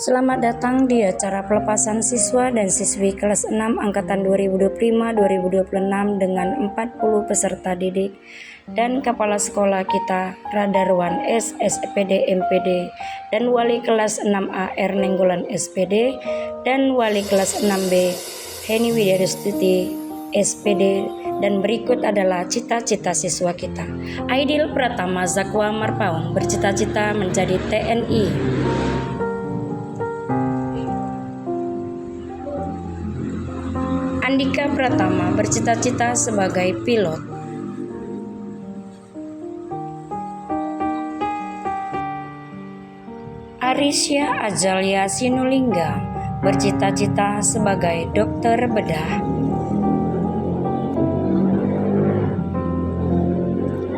Selamat datang di acara pelepasan siswa dan siswi kelas 6 angkatan 2025-2026 dengan 40 peserta didik dan kepala sekolah kita Radarwan S SPD MPD dan wali kelas 6A R Nenggolan SPD dan wali kelas 6B Heni Widyastuti SPD. Dan berikut adalah cita-cita siswa kita. Aidil Pratama Zakwa Marpaung bercita-cita menjadi TNI. Andika Pratama bercita-cita sebagai pilot. Arisya Azalia Sinulingga bercita-cita sebagai dokter bedah.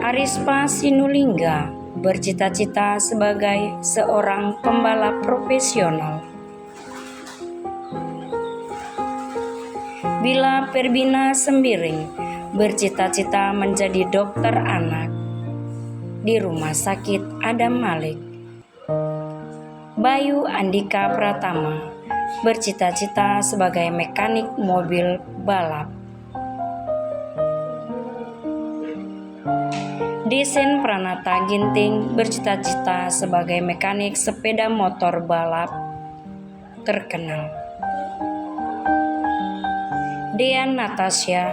Arispa Sinulingga bercita-cita sebagai seorang pembalap profesional. Bila Perbina Sembiring bercita-cita menjadi dokter anak di Rumah Sakit Adam Malik. Bayu Andika Pratama bercita-cita sebagai mekanik mobil balap. Desen Pranata Ginting bercita-cita sebagai mekanik sepeda motor balap terkenal. Dean Natasha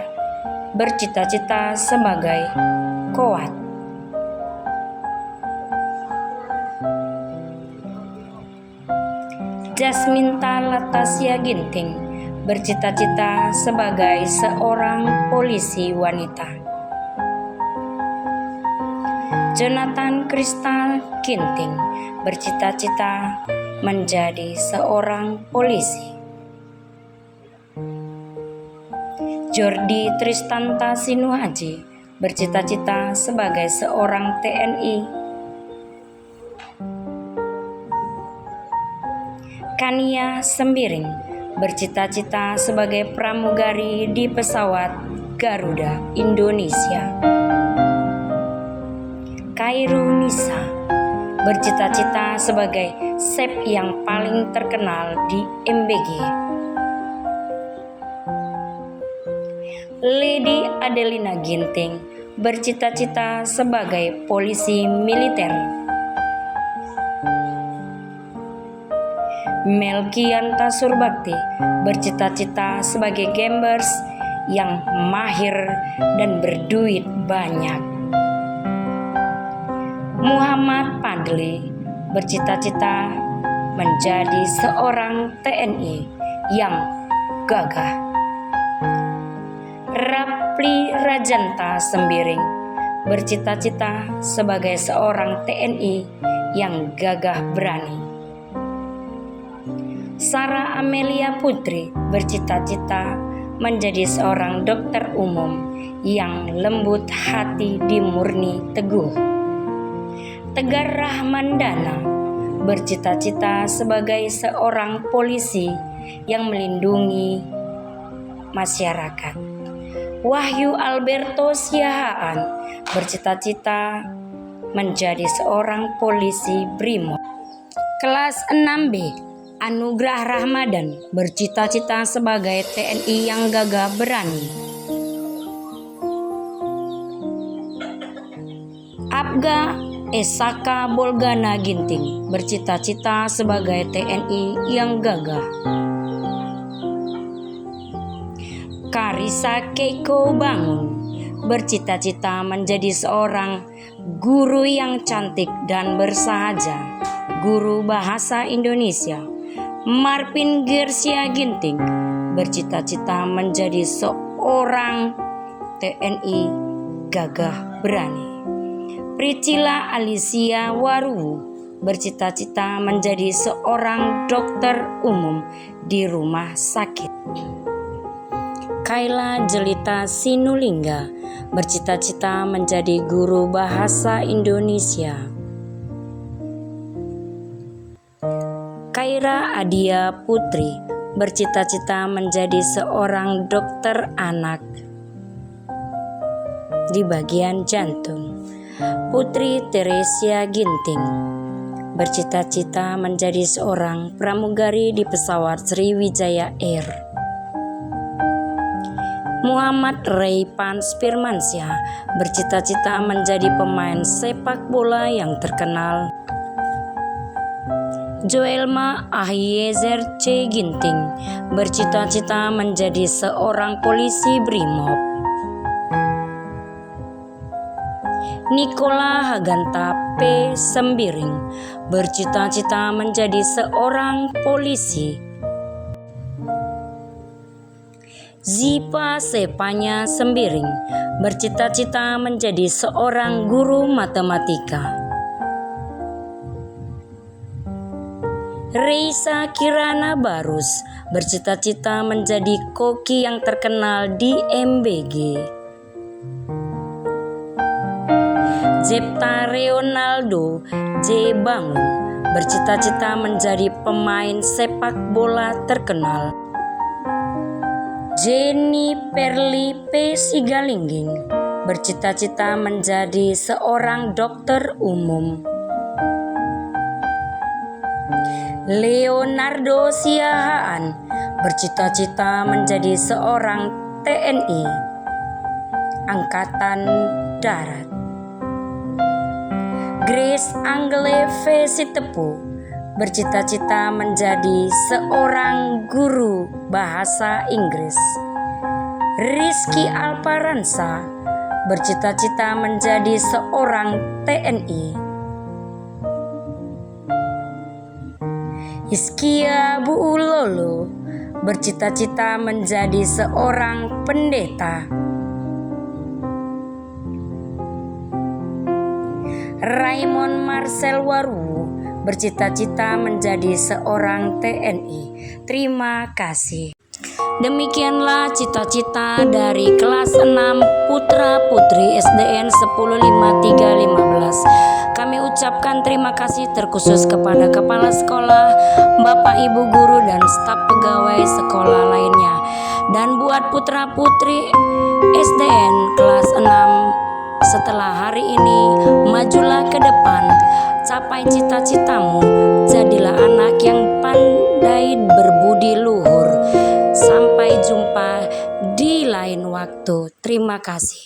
bercita-cita sebagai Koat. Jasminta Latasia Ginting bercita-cita sebagai seorang polisi wanita. Jonathan Kristal Ginting bercita-cita menjadi seorang polisi. Jordi Tristanta Sinuhaji bercita-cita sebagai seorang TNI. Kania Sembiring bercita-cita sebagai pramugari di pesawat Garuda Indonesia. Kairu Nisa bercita-cita sebagai chef yang paling terkenal di MBG. Lady Adelina Ginting bercita-cita sebagai polisi militer. Melkianta Surbakti bercita-cita sebagai gamers yang mahir dan berduit banyak. Muhammad Padli bercita-cita menjadi seorang TNI yang gagah. Rapli Rajanta Sembiring bercita-cita sebagai seorang TNI yang gagah berani. Sarah Amelia Putri bercita-cita menjadi seorang dokter umum yang lembut hati di murni teguh. Tegar Rahmandana bercita-cita sebagai seorang polisi yang melindungi masyarakat. Wahyu Alberto Siahaan bercita-cita menjadi seorang polisi BRIMOB. Kelas 6B Anugrah Rahmadan bercita-cita sebagai TNI yang gagah berani. Abga Esaka Bolgana Ginting bercita-cita sebagai TNI yang gagah. Karisa Keiko Bangun bercita-cita menjadi seorang guru yang cantik dan bersahaja, guru bahasa Indonesia. Marvin Gersia Ginting bercita-cita menjadi seorang TNI gagah berani. Priscilla Alicia Waruwu bercita-cita menjadi seorang dokter umum di rumah sakit. Kayla Jelita Sinulingga bercita-cita menjadi guru bahasa Indonesia. Kaira Adia Putri bercita-cita menjadi seorang dokter anak di bagian jantung. Putri Teresia Ginting bercita-cita menjadi seorang pramugari di pesawat Sriwijaya Air. Muhammad Raypan Firmansyah bercita-cita menjadi pemain sepak bola yang terkenal. Joelma Ahiezer C. Ginting bercita-cita menjadi seorang polisi BRIMOB. Nikola Haganta P. Sembiring bercita-cita menjadi seorang polisi. Zipa Sepanya Sembiring bercita-cita menjadi seorang guru matematika. Reisa Kirana Barus bercita-cita menjadi koki yang terkenal di MBG. Jepta Ronaldo J. Bangun bercita-cita menjadi pemain sepak bola terkenal. Jenny Perli P. Sigalingging bercita-cita menjadi seorang dokter umum. Leonardo Siahaan bercita-cita menjadi seorang TNI Angkatan Darat. Grace Anggele V. Sitepu bercita-cita menjadi seorang guru bahasa Inggris. Rizky Alparansa bercita-cita menjadi seorang TNI. Hizkia Buulolo bercita-cita menjadi seorang pendeta. Raymond Marcel Waru bercita-cita menjadi seorang TNI. Terima kasih. Demikianlah cita-cita dari kelas 6 Putra Putri SDN 105315. Kami ucapkan terima kasih terkhusus kepada Kepala Sekolah, Bapak Ibu Guru dan staf pegawai sekolah lainnya. Dan buat Putra Putri SDN kelas 6, setelah hari ini, majulah ke depan, capai cita-citamu, jadilah anak yang pandai berbudi luhur. Sampai jumpa di lain waktu. Terima kasih.